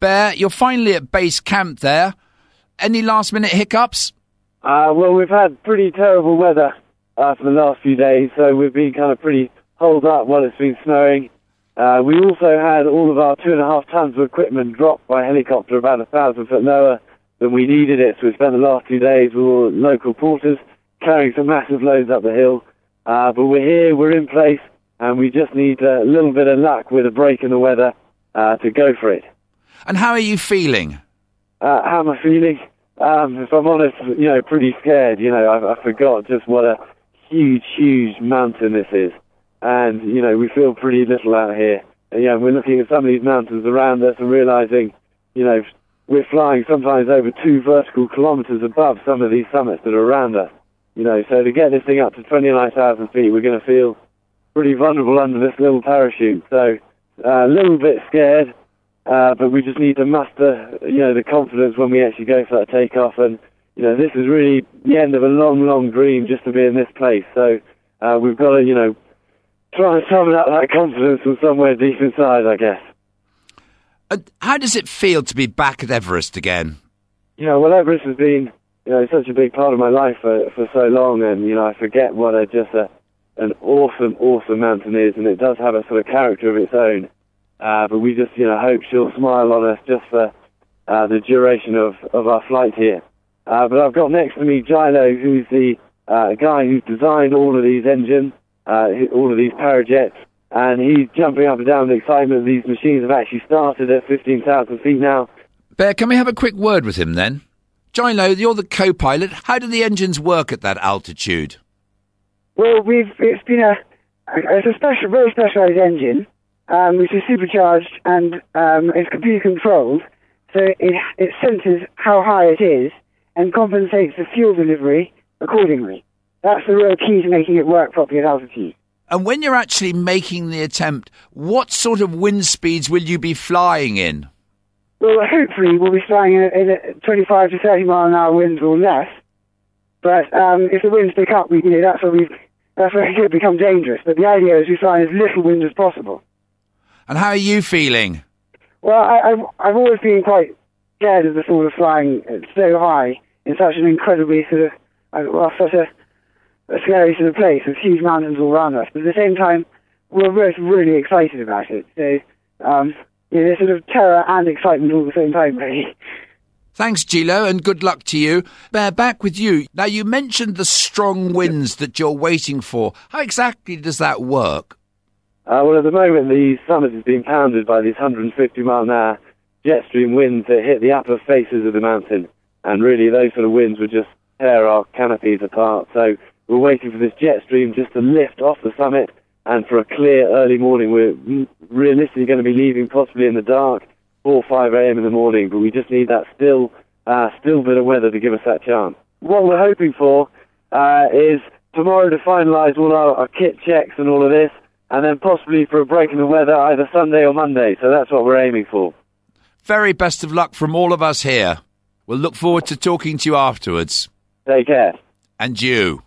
Bear, you're finally at base camp there. Any last-minute hiccups? Well, we've had pretty terrible weather for the last few days, so we've been kind of pretty holed up while it's been snowing. We also had all of our 2.5 tons of equipment dropped by helicopter about 1,000 foot lower than we needed it, so we spent the last 2 days with all the local porters carrying some massive loads up the hill. But we're here, we're in place, and we just need a little bit of luck with a break in the weather to go for it. And how are you feeling? How am I feeling? If I'm honest, pretty scared. I forgot just what a huge, huge mountain this is. And, we feel pretty little out here. And, we're looking at some of these mountains around us and realizing, we're flying sometimes over 2 vertical kilometers above some of these summits that are around us. So to get this thing up to 29,000 feet, we're going to feel pretty vulnerable under this little parachute. So a little bit scared, but we just need to muster, the confidence when we actually go for that takeoff. And, this is really the end of a long, long dream just to be in this place. So we've got to, try and summon up that confidence from somewhere deep inside, I guess. How does it feel to be back at Everest again? Well, Everest has been, such a big part of my life for so long, and, I forget what an awesome, awesome mountain is, and it does have a sort of character of its own. But we just, hope she'll smile on us just for the duration of our flight here. But I've got next to me Gilo, who's the guy who's designed all of these engines, all of these parajets, and he's jumping up and down with excitement. These machines have actually started at 15,000 feet now. Bear, can we have a quick word with him then? Gilo, you're the co-pilot. How do the engines work at that altitude? Well, it's been a very specialised engine, which is supercharged and it's computer controlled, so it senses how high it is and compensates the fuel delivery accordingly. That's the real key to making it work properly at altitude. And when you're actually making the attempt, what sort of wind speeds will you be flying in? Well, hopefully we'll be flying in a 25 to 30 mile an hour winds or less. But if the winds pick up, that's where it could become dangerous. But the idea is we fly in as little wind as possible. And how are you feeling? Well, I've always been quite scared of the thought of flying so high in such an incredibly such a scary sort of place with huge mountains all around us. But at the same time, we're both really excited about it. So, there's sort of terror and excitement all at the same time, really. Thanks, Gilo, and good luck to you. Bear, back with you. Now, you mentioned the strong winds that you're waiting for. How exactly does that work? Well, at the moment, the summit is being pounded by these 150-mile-an-hour jet stream winds that hit the upper faces of the mountain. And really, those sort of winds would just tear our canopies apart. So we're waiting for this jet stream just to lift off the summit, and for a clear early morning. We're realistically going to be leaving possibly in the dark, 4 or 5 a.m. in the morning, but we just need that still bit of weather to give us that chance. What we're hoping for is tomorrow to finalise all our kit checks and all of this, and then possibly for a break in the weather either Sunday or Monday. So that's what we're aiming for. Very best of luck from all of us here. We'll look forward to talking to you afterwards. Take care. And you.